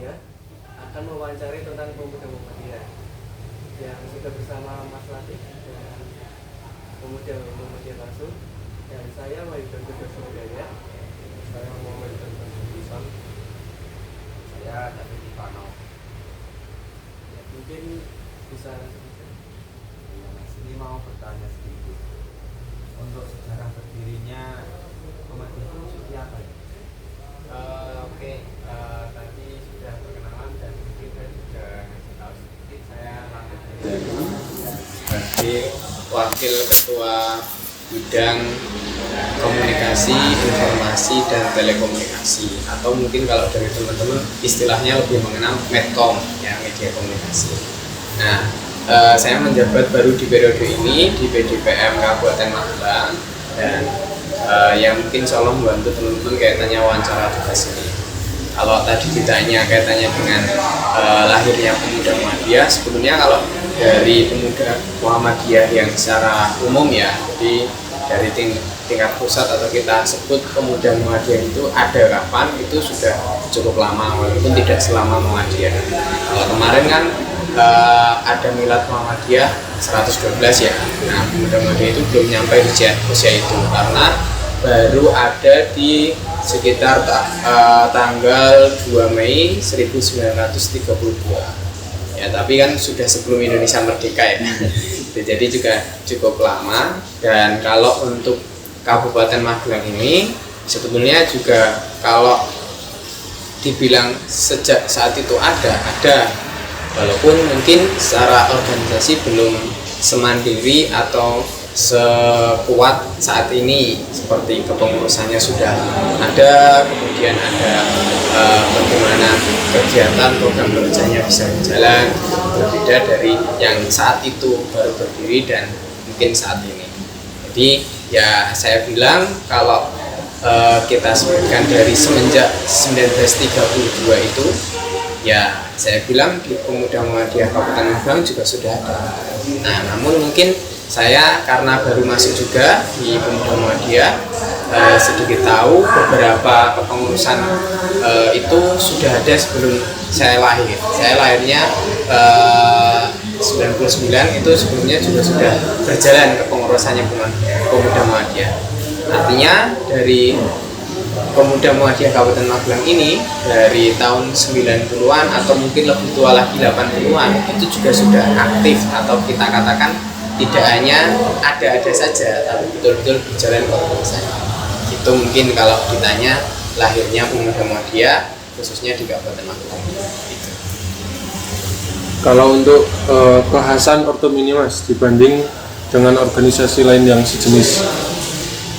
Muhammadiyah akan mewawancari tentang pemuda Muhammadiyah yang sudah bersama Mas Latif dan pemuda Muhammadiyah langsung, dan saya Wahidun Kudrasudaya. Saya Muhammad Isan. Saya David Ivano. Ya, mungkin bisa Ini mau bertanya sedikit untuk sejarah berdirinya Muhammadiyah itu seperti apa ya? Oke, tadi sudah perkenalan dan mungkin saya juga ngasih tahu sedikit. Saya Latif sebagai Wakil Ketua Bidang Komunikasi, Informasi, dan Telekomunikasi, atau mungkin kalau dari teman-teman istilahnya lebih mengenal Medcom, ya, media komunikasi. Nah, saya menjabat baru di periode ini di PDPM Kabupaten Magelang, dan yang mungkin insya Allah membantu teman-teman kaitannya wawancara tugas ini. Kalau tadi ditanya kaitannya dengan lahirnya pemuda Muhammadiyah, sebetulnya kalau dari pemuda Muhammadiyah yang secara umum ya, jadi dari tingkat pusat atau kita sebut pemuda Muhammadiyah itu ada kapan, itu sudah cukup lama walaupun tidak selama Muhammadiyah. Kalau kemarin kan ada Milad Muhammadiyah 112 ya. Nah, pemuda Muhammadiyah itu belum nyampe di usia itu karena baru ada di sekitar tanggal 2 Mei 1932. Ya, tapi kan sudah sebelum Indonesia merdeka ya. Jadi juga cukup lama. Dan kalau untuk Kabupaten Magelang ini sebetulnya juga kalau dibilang sejak saat itu ada, walaupun mungkin secara organisasi belum semandiri atau sekuat saat ini, seperti kepengurusannya sudah ada, kemudian ada bagaimana kegiatan program kerjanya bisa berjalan, berbeda dari yang saat itu baru berdiri dan mungkin saat ini. Jadi ya saya bilang kalau kita sebutkan dari semenjak 1932 itu, ya saya bilang di Pemuda Muhammadiyah Kabupaten Magelang juga sudah ada. Nah, namun mungkin saya karena baru masuk juga di Pemuda Muhammadiyah, sedikit tahu beberapa kepengurusan itu sudah ada sebelum saya lahir. Saya lahirnya 99, itu sebelumnya juga sudah berjalan kepengurusannya Pemuda Muhammadiyah. Artinya dari Pemuda Muhammadiyah Kabupaten Magelang ini dari tahun 90-an atau mungkin lebih tua lagi 80-an itu juga sudah aktif, atau kita katakan tidak hanya ada-ada saja tapi betul-betul berjalan kepengurusannya. Itu mungkin kalau ditanya lahirnya Pemuda Muhammadiyah khususnya di Kabupaten Magelang. Gitu. Kalau untuk kekhasan Ortum ini Mas dibanding dengan organisasi lain yang sejenis?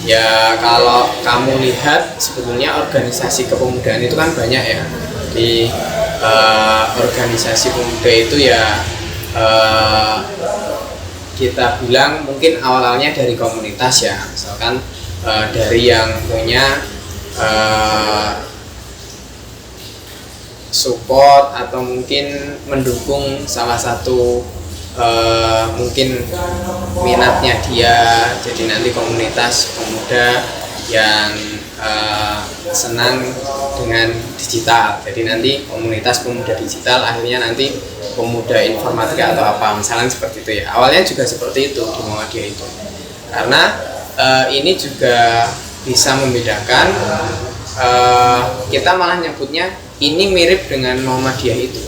Ya, kalau kamu lihat sebetulnya organisasi kepemudaan itu kan banyak ya. Di organisasi pemuda itu ya kita bilang mungkin awalnya dari komunitas ya, misalkan dari yang punya support atau mungkin mendukung salah satu mungkin minatnya dia, jadi nanti komunitas pemuda yang senang dengan digital, jadi nanti komunitas pemuda digital, akhirnya nanti pemuda informatika atau apa, misalnya seperti itu ya. Awalnya juga seperti itu di Muhammadiyah itu, karena ini juga bisa membedakan, kita malah nyebutnya ini mirip dengan Muhammadiyah itu.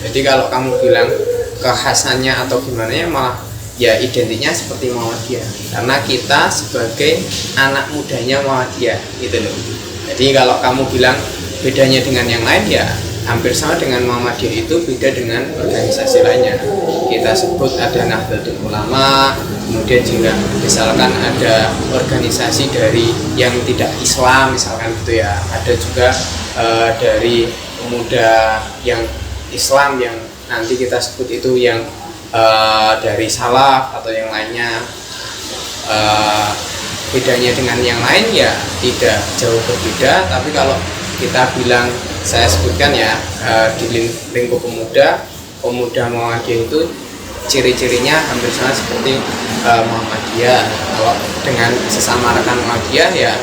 Jadi kalau kamu bilang kekhasannya atau gimana ya, malah ya identiknya seperti Muhammadiyah karena kita sebagai anak mudanya Muhammadiyah gitu loh. Jadi kalau kamu bilang bedanya dengan yang lain ya hampir sama dengan Muhammadiyah, itu beda dengan organisasi lainnya. Kita sebut ada Nahdlatul Ulama, kemudian juga misalkan ada organisasi dari yang tidak Islam misalkan gitu ya, ada juga dari pemuda yang Islam yang nanti kita sebut itu yang dari salaf atau yang lainnya. Bedanya dengan yang lain ya tidak jauh berbeda, tapi kalau kita bilang, saya sebutkan ya, di lingkup pemuda Muhammadiyah itu ciri-cirinya hampir sama seperti Muhammadiyah. Kalau dengan sesama rekan Muhammadiyah ya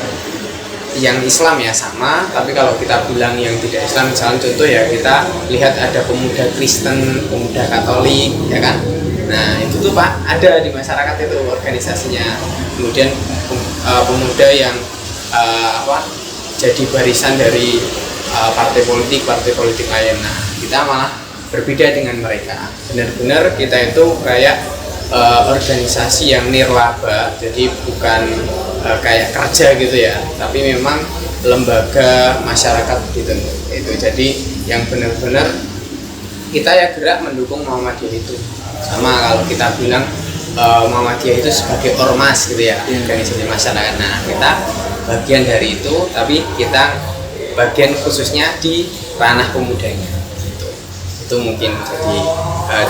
yang Islam ya sama, tapi kalau kita bilang yang tidak Islam, misalnya contoh ya kita lihat ada pemuda Kristen, pemuda Katolik, ya kan. Nah itu tuh Pak ada di masyarakat itu organisasinya. Kemudian pemuda yang jadi barisan dari partai politik lain. Nah kita malah berbeda dengan mereka. Benar-benar kita itu kayak organisasi yang nirlaba, jadi bukan kayak kerja gitu ya, tapi memang lembaga masyarakat gitu. Itu jadi yang benar-benar kita ya gerak mendukung Muhammadiyah itu. Sama kalau kita bilang Muhammadiyah itu sebagai ormas gitu ya, organisasi masyarakat. Nah kita bagian dari itu, tapi kita bagian khususnya di ranah pemudanya. Itu mungkin jadi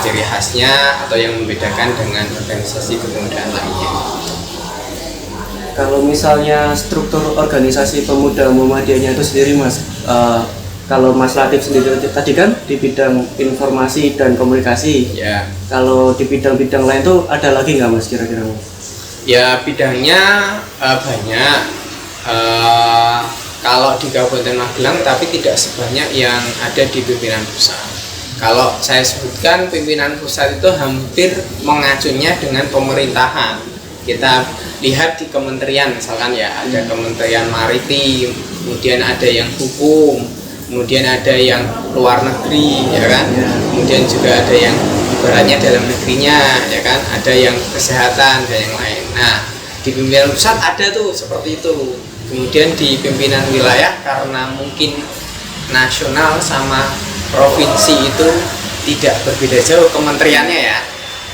ciri khasnya atau yang membedakan dengan organisasi kepemudaan lainnya. Kalau misalnya struktur organisasi pemuda Muhammadiyahnya itu sendiri Mas, kalau Mas Latif sendiri tadi kan di bidang informasi dan komunikasi Ya. Kalau di bidang-bidang lain tuh ada lagi nggak Mas kira-kira Mas? Ya bidangnya banyak. Kalau di Kabupaten Magelang tapi tidak sebanyak yang ada di pimpinan pusat. Kalau saya sebutkan pimpinan pusat itu hampir mengacunya dengan pemerintahan. Kita lihat di kementerian misalkan ya, ada Kementerian Maritim, kemudian ada yang hukum, kemudian ada yang luar negeri, ya kan? Kemudian juga ada yang ibaratnya dalam negerinya, ya kan? Ada yang kesehatan dan yang lain. Nah, di pimpinan pusat ada tuh seperti itu. Kemudian di pimpinan wilayah karena mungkin nasional sama provinsi itu tidak berbeda jauh kementeriannya ya.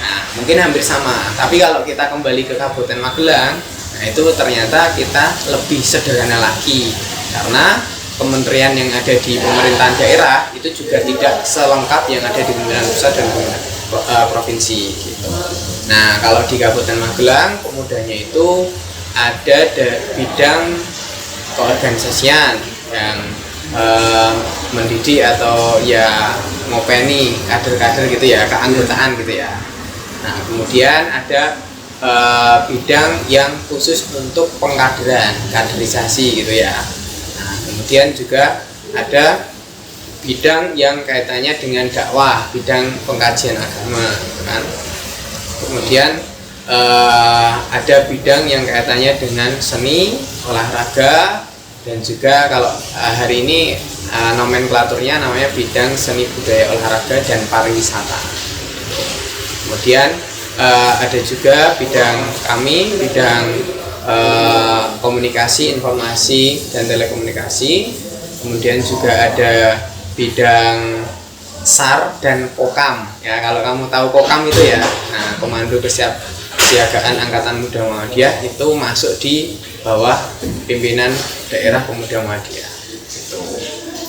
Nah, mungkin hampir sama. Tapi kalau kita kembali ke Kabupaten Magelang, nah itu ternyata kita lebih sederhana lagi karena kementerian yang ada di pemerintahan daerah itu juga tidak selengkap yang ada di pemerintahan pusat dan provinsi gitu. Nah, kalau di Kabupaten Magelang pemudanya itu ada bidang keorganisasian yang mendidik atau ya ngopeni kader-kader gitu ya, keanggotaan gitu ya. Nah kemudian ada bidang yang khusus untuk pengkaderan, kaderisasi gitu ya. Nah kemudian juga ada bidang yang kaitannya dengan dakwah, bidang pengkajian agama kan. Kemudian ada bidang yang kaitannya dengan seni, olahraga, dan juga kalau hari ini nomenklaturnya namanya bidang seni budaya olahraga dan pariwisata. Kemudian ada juga bidang kami, bidang komunikasi, informasi dan telekomunikasi. Kemudian juga ada bidang SAR dan Kokam. Ya kalau kamu tahu Kokam itu ya, nah Komando Kesiapsiagaan Angkatan Muda Muhammadiyah itu masuk di bawah pimpinan daerah pemuda Muhammadiyah.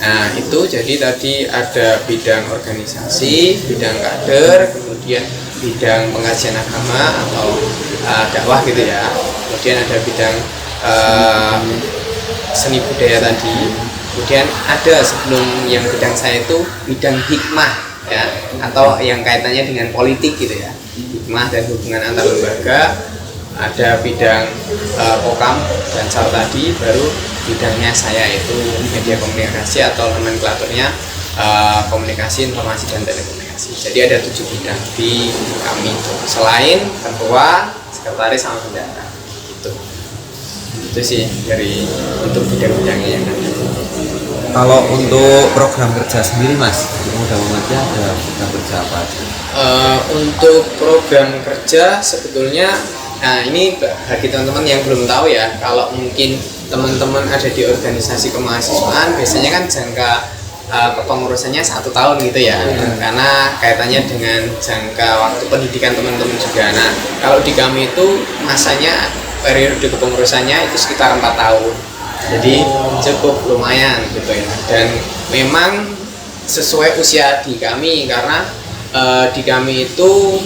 Nah itu jadi tadi ada bidang organisasi, bidang kader, kemudian bidang pengajian agama atau dakwah gitu ya. Kemudian ada bidang seni budaya tadi. Kemudian ada sebelum yang bidang saya itu bidang hikmah ya, atau yang kaitannya dengan politik gitu ya. Hikmah dan hubungan antar lembaga. Ada bidang Kokam dan SAR tadi, baru bidangnya saya itu media komunikasi atau nomenklaturnya komunikasi, informasi dan telekomunikasi. Jadi ada 7 bidang di kami itu. Selain ketua, sekretaris sama bendahara. Itu sih dari untuk bidang-bidangnya yang ada. Kalau untuk program kerja sendiri Mas, di Pemuda Muhammadiyah ada program kerja apa aja? Untuk program kerja sebetulnya, nah ini bagi teman-teman yang belum tahu ya, kalau mungkin teman-teman ada di organisasi kemahasiswaan biasanya kan jangka kepengurusannya 1 tahun gitu ya, karena kaitannya dengan jangka waktu pendidikan teman-teman juga. Nah kalau di kami itu masanya periode kepengurusannya itu sekitar 4 tahun, jadi cukup lumayan gitu ya, dan memang sesuai usia di kami karena di kami itu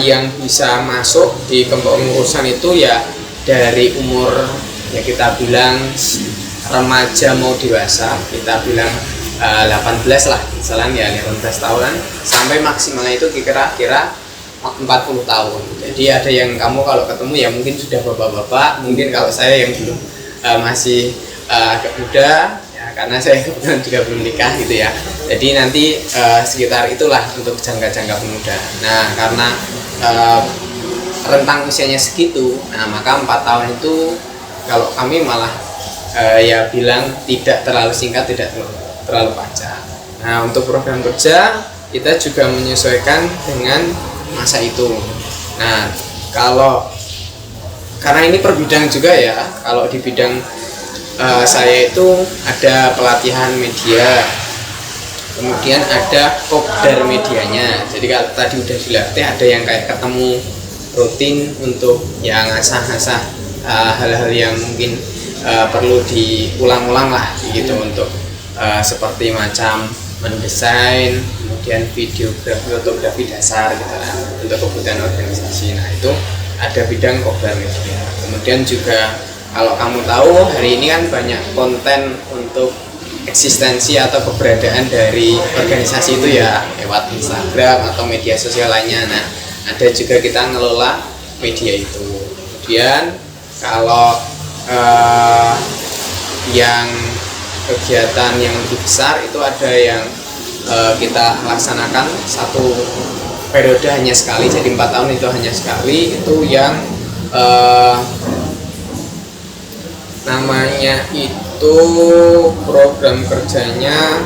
yang bisa masuk di kepengurusan itu ya dari umur ya kita bilang remaja mau dewasa, kita bilang 18 lah misalnya ya, 18 tahunan sampai maksimalnya itu kira-kira 40 tahun. Jadi ada yang kamu kalau ketemu ya mungkin sudah bapak-bapak, mungkin kalau saya yang belum masih agak muda ya, karena saya kebetulan juga belum nikah gitu ya. Jadi nanti sekitar itulah untuk jangka-jangka pemuda. Nah karena rentang usianya segitu, nah maka 4 tahun itu kalau kami malah ya bilang tidak terlalu singkat, tidak terlalu panjang. Nah untuk program kerja kita juga menyesuaikan dengan masa itu. Nah kalau karena ini per bidang juga ya, kalau di bidang saya itu ada pelatihan media, kemudian ada kopdar medianya. Jadi kalau tadi udah dilatih, ada yang kayak ketemu rutin untuk ya ngasah-ngasah hal-hal yang mungkin perlu diulang-ulang lah gitu, untuk seperti macam mendesain, kemudian videografi, fotografi dasar gitu lah untuk kebutuhan organisasi. Nah itu ada bidang kopdar media. Kemudian juga kalau kamu tahu hari ini kan banyak konten untuk eksistensi atau keberadaan dari organisasi itu ya, lewat Instagram atau media sosial lainnya. Nah ada juga kita ngelola media itu. Kemudian kalau yang kegiatan yang lebih besar itu ada yang kita laksanakan satu periode hanya sekali, jadi 4 tahun itu hanya sekali. Itu yang namanya itu program kerjanya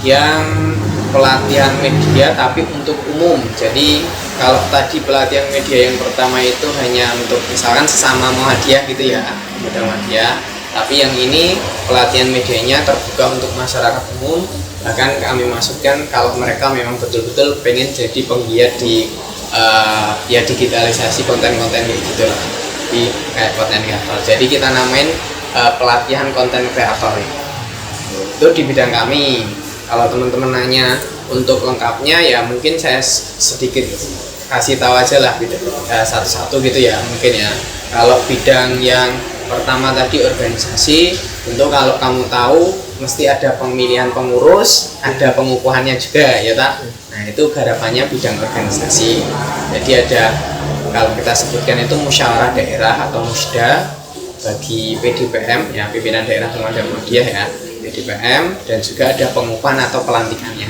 yang pelatihan media tapi untuk umum. Jadi kalau tadi pelatihan media yang pertama itu hanya untuk misalkan sesama Muhammadiyah gitu ya, muda Muhammadiyah, tapi yang ini pelatihan medianya terbuka untuk masyarakat umum. Bahkan kami masukkan kalau mereka memang betul-betul pengen jadi penggiat di ya digitalisasi konten-konten gitu lah, di kayak konten kreator. Jadi kita namain pelatihan konten kreator itu di bidang kami. Kalau teman-teman nanya untuk lengkapnya ya mungkin saya sedikit kasih tahu aja lah satu-satu gitu ya mungkin ya. Kalau bidang yang pertama tadi organisasi, tentu kalau kamu tahu mesti ada pemilihan pengurus, ada pengukuhannya juga ya tak. Nah itu garapannya bidang organisasi. Jadi ada, kalau kita sebutkan itu musyawarah daerah atau musda bagi PDPM ya, pimpinan daerah pemuda Muhammadiyah ya, PDPM, dan juga ada pengukuhan atau pelantikannya.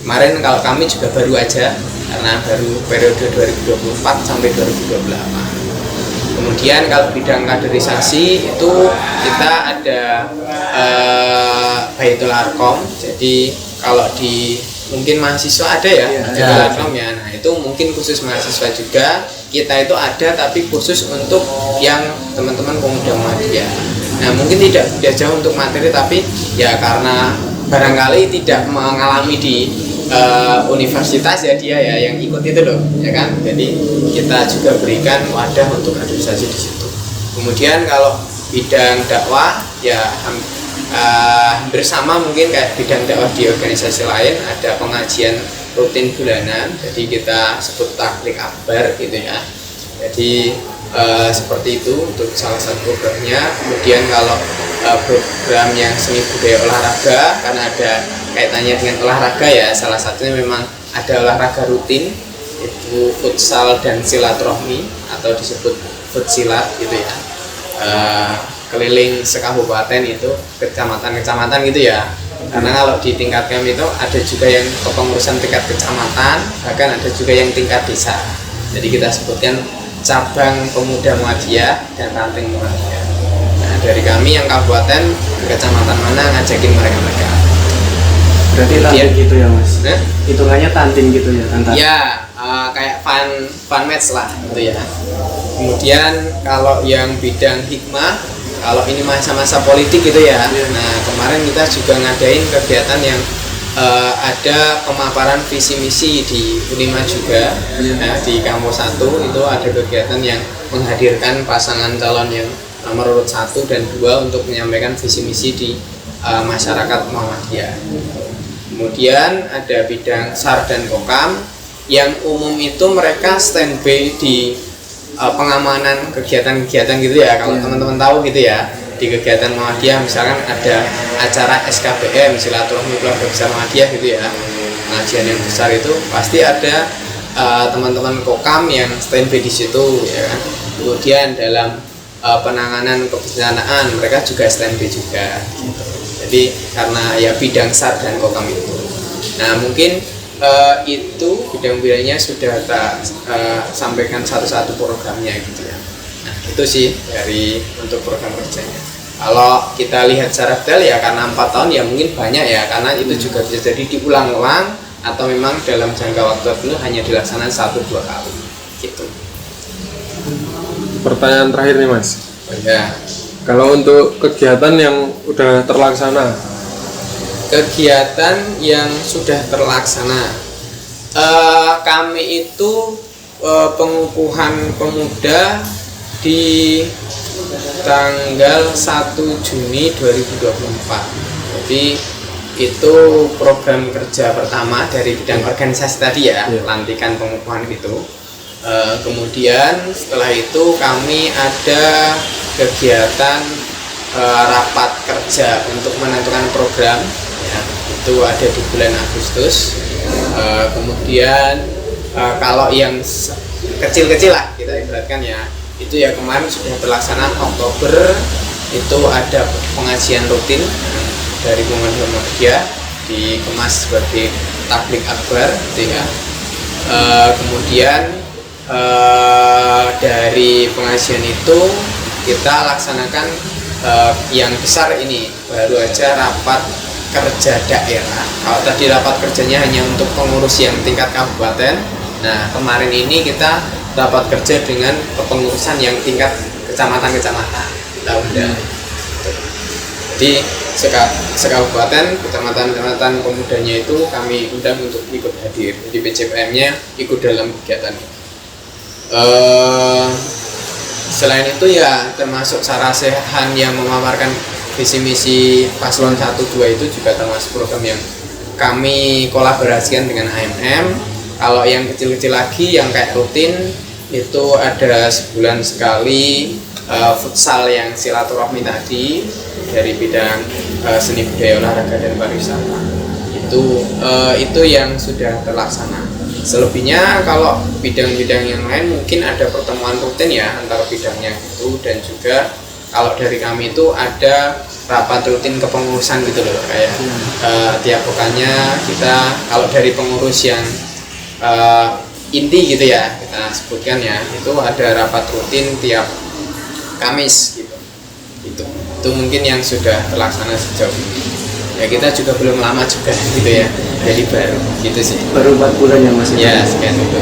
Kemarin kalau kami juga baru aja, karena baru periode 2024 sampai 2028. Kemudian kalau bidang kaderisasi itu kita ada Baitul Arkom. Jadi kalau di mungkin mahasiswa ada ya, Baitul Arkom ya. Nah itu mungkin khusus mahasiswa juga. Kita itu ada tapi khusus untuk yang teman-teman pemuda Muhammadiyah. Nah mungkin tidak jauh untuk materi, tapi ya karena barangkali tidak mengalami di universitas ya dia ya yang ikut itu loh ya kan. Jadi kita juga berikan wadah untuk kaderisasi di situ. Kemudian kalau bidang dakwah ya hampir sama mungkin kayak bidang dakwah di organisasi lain, ada pengajian rutin bulanan, jadi kita sebut taklik akbar gitu ya. Jadi seperti itu untuk salah satu programnya. Kemudian kalau program yang seni budaya olahraga, karena ada kaitannya dengan olahraga ya, salah satunya memang ada olahraga rutin, itu futsal dan silaturahmi atau disebut futsilat gitu ya. Keliling sekabupaten itu, kecamatan-kecamatan gitu ya. Karena kalau di tingkat kami itu ada juga yang kepengurusan tingkat kecamatan, bahkan ada juga yang tingkat desa. Jadi kita sebutkan cabang pemuda Muhammadiyah dan ranting Muhammadiyah. Nah dari kami yang kabupaten, kecamatan mana ngajakin mereka. Berarti tanting gitu ya mas? Hitungannya tanting gitu ya? Ya, kayak fun match lah gitu ya. Kemudian kalau yang bidang hikmah, kalau ini masa-masa politik gitu ya. Nah kemarin kita juga ngadain kegiatan yang ada pemaparan visi misi di Unima juga. Nah, di kampus 1 itu ada kegiatan yang menghadirkan pasangan calon yang nomor urut 1 dan 2 untuk menyampaikan visi misi di masyarakat Muhammadiyah. Kemudian ada bidang SAR dan Kokam yang umum itu mereka standby di pengamanan kegiatan-kegiatan gitu ya. Kalau teman-teman tahu gitu ya, di kegiatan Muhammadiyah misalkan ada acara SKBM, silaturahmi keluarga besar Muhammadiyah gitu ya, pengajian yang besar itu pasti ada teman-teman Kokam yang standby di situ ya kan. Kemudian dalam penanganan kebencanaan, mereka juga STMB juga gitu. Jadi karena ya bidang SAR dan Kokam itu. Nah mungkin itu bidang-bidangnya sudah tak sampaikan satu-satu programnya gitu ya. Nah itu sih dari untuk program kerjanya. Kalau kita lihat secara detail ya karena 4 tahun ya mungkin banyak ya, karena itu juga bisa jadi diulang-ulang atau memang dalam jangka waktu tertentu hanya dilaksanakan 1-2 kali gitu. Pertanyaan terakhir nih Mas. Ya. Kalau untuk kegiatan yang udah terlaksana, Kegiatan yang sudah terlaksana, kami itu pengukuhan pemuda di tanggal 1 Juni 2024. Jadi itu program kerja pertama dari bidang organisasi tadi ya, pelantikan pengukuhan gitu. Kemudian setelah itu kami ada kegiatan rapat kerja untuk menentukan program ya, itu ada di bulan Agustus. Kemudian kalau yang kecil-kecil lah kita ibaratkan ya, itu ya kemarin sudah terlaksana Oktober, itu ada pengajian rutin dari Muhammadiyah dikemas sebagai tablik akbar gitu ya. Kemudian dari pengajian itu kita laksanakan yang besar ini baru aja rapat kerja daerah. Kalau tadi rapat kerjanya hanya untuk pengurus yang tingkat kabupaten, nah kemarin ini kita rapat kerja dengan kepengurusan yang tingkat kecamatan-kecamatan kita undang. Jadi sekabupaten, kecamatan-kecamatan pemudanya itu kami undang untuk ikut hadir. Jadi PCPM-nya ikut dalam kegiatan ini. Selain itu ya termasuk Sarasehan yang memaparkan visi misi paslon 1-2 itu juga termasuk program yang kami kolaborasikan dengan AMM. Kalau yang kecil-kecil lagi yang kayak rutin itu ada sebulan sekali futsal yang silaturahmi tadi dari bidang seni budaya olahraga dan pariwisata. Itu yang sudah terlaksana. Selebihnya kalau bidang-bidang yang lain mungkin ada pertemuan rutin ya antara bidangnya itu, dan juga kalau dari kami itu ada rapat rutin kepengurusan gitu loh, kayak tiap pekannya kita kalau dari pengurus yang inti gitu ya kita sebutkan ya, itu ada rapat rutin tiap Kamis gitu. Itu mungkin yang sudah terlaksana sejauh ini. Ya kita juga belum lama juga gitu ya, jadi baru gitu sih. Baru 4 bulan ya Mas? Ya sekian itu.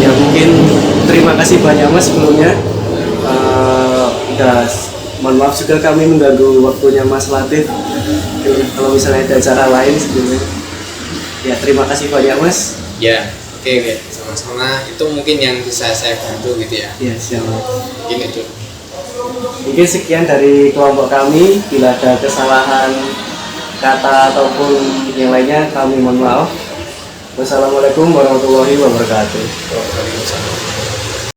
Ya mungkin terima kasih banyak Mas sebelumnya. Mohon maaf juga kami mengganggu waktunya Mas Latif. Kalau misalnya ada acara lain sebelumnya. Ya terima kasih banyak Mas. Ya oke, sama-sama. Itu mungkin yang bisa saya bantu gitu ya. Ya siap. Ini tuh. Mungkin sekian dari kelompok kami. Bila ada kesalahan kata ataupun yang lainnya kami mohon maaf. Wassalamualaikum warahmatullahi wabarakatuh. Waalaikumsalam.